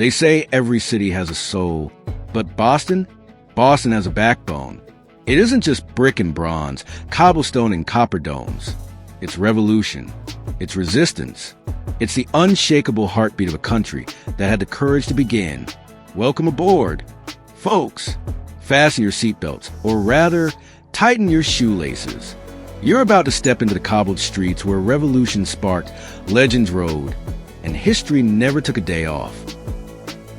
They say every city has a soul, but Boston has a backbone. It isn't just brick and bronze, cobblestone and copper domes. It's revolution. It's resistance. It's the unshakable heartbeat of a country that had the courage to begin. Welcome aboard. Folks, fasten your seatbelts, or rather, tighten your shoelaces. You're about to step into the cobbled streets where revolution sparked, legends rode, and history never took a day off.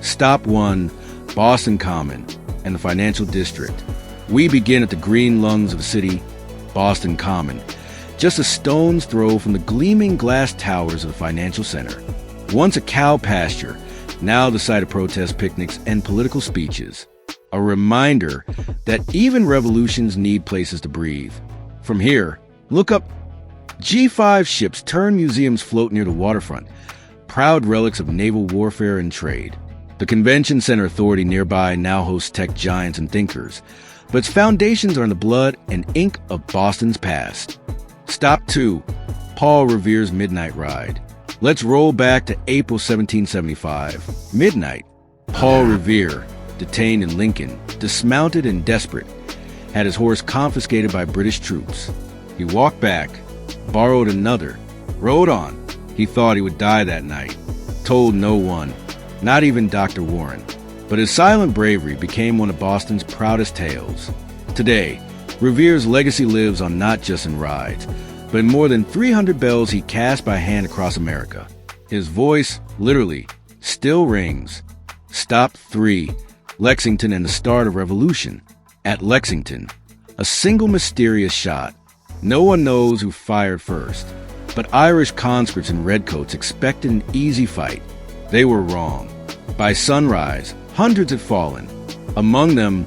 Stop 1, Boston Common and the Financial District. We begin at the green lungs of the city, Boston Common, just a stone's throw from the gleaming glass towers of the financial center. Once a cow pasture, now the site of protest picnics and political speeches. A reminder that even revolutions need places to breathe. From here, look up. G5 ships turn museums float near the waterfront, proud relics of naval warfare and trade. The Convention Center Authority nearby now hosts tech giants and thinkers, but its foundations are in the blood and ink of Boston's past. Stop 2, Paul Revere's Midnight Ride. Let's roll back to April 1775. Midnight. Paul Revere, detained in Lincoln, dismounted and desperate, had his horse confiscated by British troops. He walked back, borrowed another, rode on. He thought he would die that night. Told no one, not even Dr. Warren. But his silent bravery became one of Boston's proudest tales. Today, Revere's legacy lives on not just in rides, but in more than 300 bells he cast by hand across America. His voice, literally, still rings. Stop 3, Lexington and the start of revolution. At Lexington, a single mysterious shot. No one knows who fired first, but Irish conscripts in redcoats expected an easy fight. They were wrong. By sunrise, hundreds had fallen. Among them,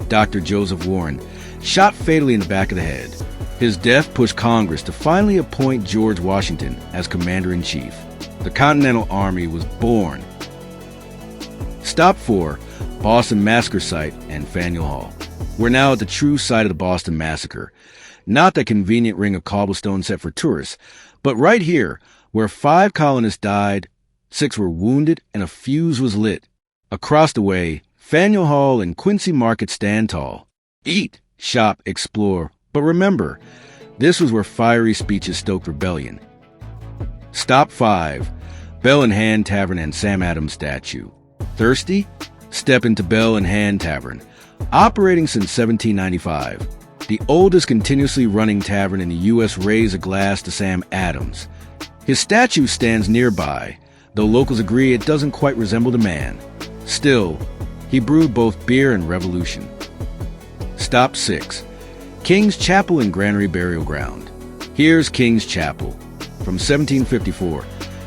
Dr. Joseph Warren, shot fatally in the back of the head. His death pushed Congress to finally appoint George Washington as Commander-in-Chief. The Continental Army was born. Stop 4, Boston Massacre Site and Faneuil Hall. We're now at the true site of the Boston Massacre. Not the convenient ring of cobblestone set for tourists, but right here, where 5 colonists died, 6 were wounded, and a fuse was lit. Across the way, Faneuil Hall and Quincy Market stand tall. Eat, shop, explore, but remember, this was where fiery speeches stoked rebellion. Stop 5, Bell and Hand Tavern and Sam Adams statue. Thirsty? Step into Bell and Hand Tavern, operating since 1795. The oldest continuously running tavern in the U.S. raised a glass to Sam Adams. His statue stands nearby, though locals agree it doesn't quite resemble the man. Still, he brewed both beer and revolution. Stop 6, King's Chapel and Granary Burial Ground. Here's King's Chapel. From 1754,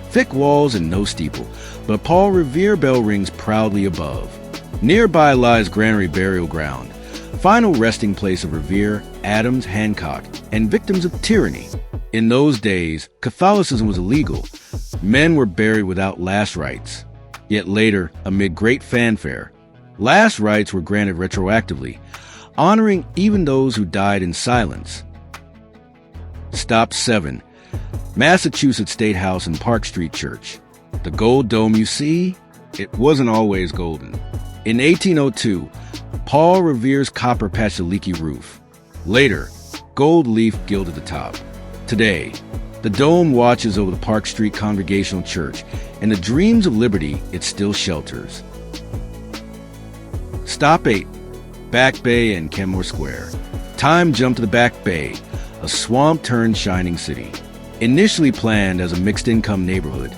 thick walls and no steeple, but Paul Revere bell rings proudly above. Nearby lies Granary Burial Ground, final resting place of Revere, Adams, Hancock, and victims of tyranny. In those days, Catholicism was illegal. Men were buried without last rites. Yet later, amid great fanfare, last rites were granted retroactively, honoring even those who died in silence. Stop 7, Massachusetts State House and Park Street Church. The gold dome you see, it wasn't always golden. In 1802, Paul Revere's copper patched a leaky roof. Later, gold leaf gilded the top. Today, the dome watches over the Park Street Congregational Church, and the dreams of liberty it still shelters. Stop 8, Back Bay and Kenmore Square. Time jump to the Back Bay, a swamp-turned shining city. Initially planned as a mixed-income neighborhood,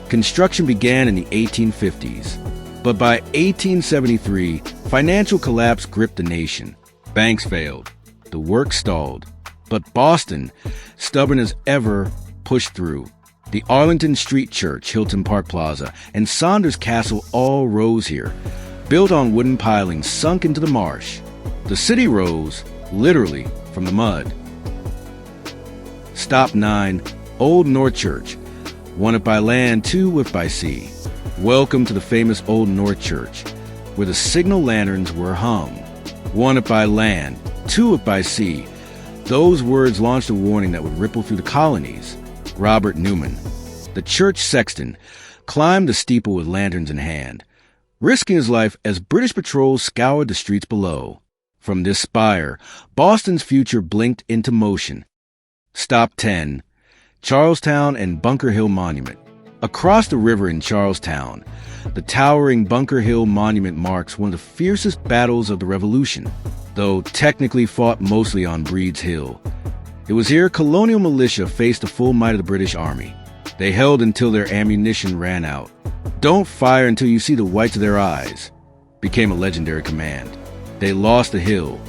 construction began in the 1850s. But by 1873, financial collapse gripped the nation. Banks failed. The work stalled. But Boston, stubborn as ever, pushed through. The Arlington Street Church, Hilton Park Plaza, and Saunders Castle all rose here, built on wooden pilings sunk into the marsh. The city rose, literally, from the mud. Stop 9, Old North Church. One if by land, two if by sea. Welcome to the famous Old North Church, where the signal lanterns were hung. One if by land, two if by sea. Those words launched a warning that would ripple through the colonies. Robert Newman, the church sexton, climbed the steeple with lanterns in hand. risking his life as British patrols scoured the streets below. From this spire, Boston's future blinked into motion. Stop 10. Charlestown and Bunker Hill Monument. Across the river in Charlestown, the towering Bunker Hill Monument marks one of the fiercest battles of the Revolution, though technically fought mostly on Breed's Hill. It was here colonial militia faced the full might of the British Army. They held until their ammunition ran out. "Don't fire until you see the whites of their eyes," became a legendary command. They lost the hill,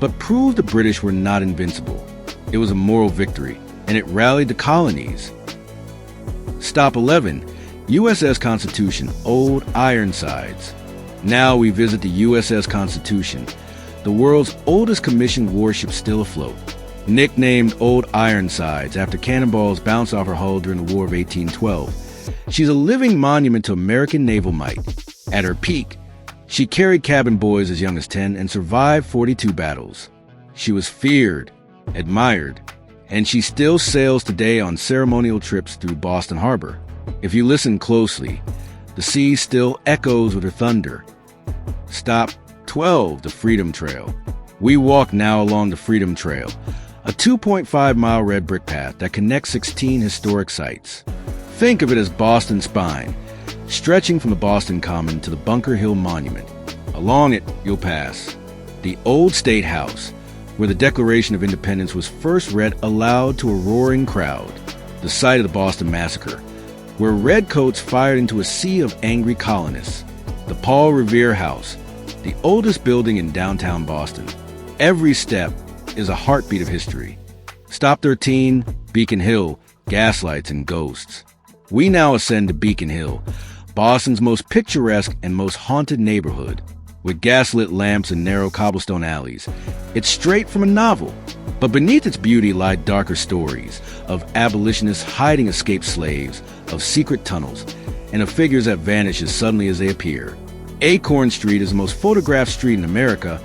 but proved the British were not invincible. It was a moral victory, and it rallied the colonies. Stop 11. USS Constitution, Old Ironsides. Now we visit the USS Constitution, the world's oldest commissioned warship still afloat. Nicknamed Old Ironsides after cannonballs bounced off her hull during the War of 1812. She's a living monument to American naval might. At her peak, she carried cabin boys as young as 10 and survived 42 battles. She was feared, admired, and she still sails today on ceremonial trips through Boston Harbor. If you listen closely, the sea still echoes with her thunder. Stop 12, the Freedom Trail. We walk now along the Freedom Trail, a 2.5-mile red brick path that connects 16 historic sites. Think of it as Boston's spine, stretching from the Boston Common to the Bunker Hill Monument. Along it, you'll pass the Old State House, where the Declaration of Independence was first read aloud to a roaring crowd, the site of the Boston Massacre, where redcoats fired into a sea of angry colonists. The Paul Revere House, the oldest building in downtown Boston. Every step is a heartbeat of history. Stop 13, Beacon Hill, gaslights and ghosts. We now ascend to Beacon Hill, Boston's most picturesque and most haunted neighborhood. With gaslit lamps and narrow cobblestone alleys, it's straight from a novel. But beneath its beauty lie darker stories of abolitionists hiding escaped slaves, of secret tunnels, and of figures that vanish as suddenly as they appear. Acorn Street is the most photographed street in America,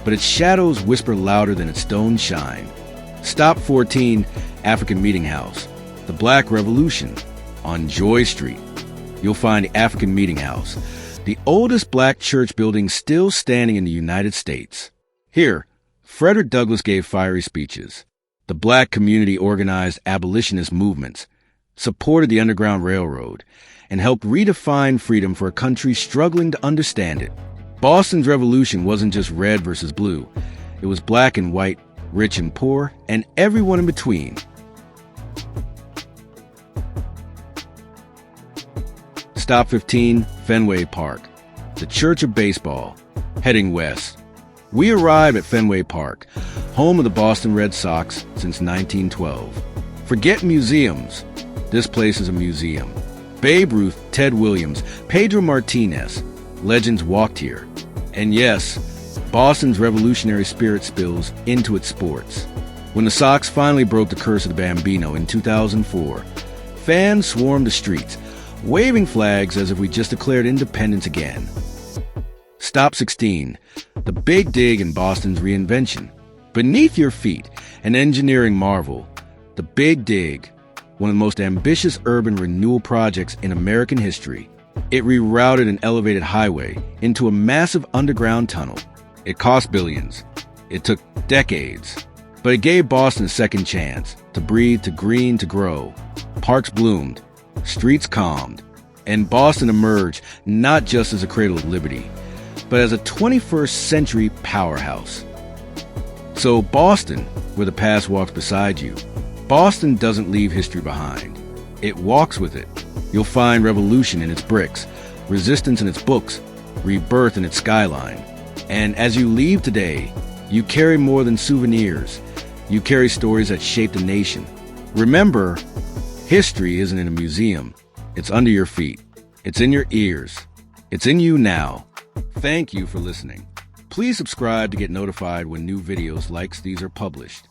but its shadows whisper louder than its stones shine. Stop 14, African Meeting House, the Black Revolution. On Joy Street, you'll find the African Meeting House, the oldest black church building still standing in the United States. Here, Frederick Douglass gave fiery speeches. The black community organized abolitionist movements, supported the Underground Railroad, and helped redefine freedom for a country struggling to understand it. Boston's revolution wasn't just red versus blue. It was black and white, rich and poor, and everyone in between. Stop 15, Fenway Park, the Church of Baseball. Heading west, we arrive at Fenway Park, home of the Boston Red Sox since 1912. Forget museums. This place is a museum. Babe Ruth, Ted Williams, Pedro Martinez, legends walked here. And yes, Boston's revolutionary spirit spills into its sports. When the Sox finally broke the curse of the Bambino in 2004, fans swarmed the streets, waving flags as if we just declared independence again. Stop 16, the Big Dig in Boston's reinvention. Beneath your feet, an engineering marvel, the Big Dig, one of the most ambitious urban renewal projects in American history. It rerouted an elevated highway into a massive underground tunnel. It cost billions. It took decades. But it gave Boston a second chance to breathe, to green, to grow. Parks bloomed, streets calmed, and Boston emerged not just as a cradle of liberty, but as a 21st century powerhouse. So Boston, where the past walks beside you, Boston doesn't leave history behind. It walks with it. You'll find revolution in its bricks, resistance in its books, rebirth in its skyline. And as you leave today, you carry more than souvenirs. You carry stories that shaped a nation. Remember, history isn't in a museum. It's under your feet. It's in your ears. It's in you now. Thank you for listening. Please subscribe to get notified when new videos like these are published.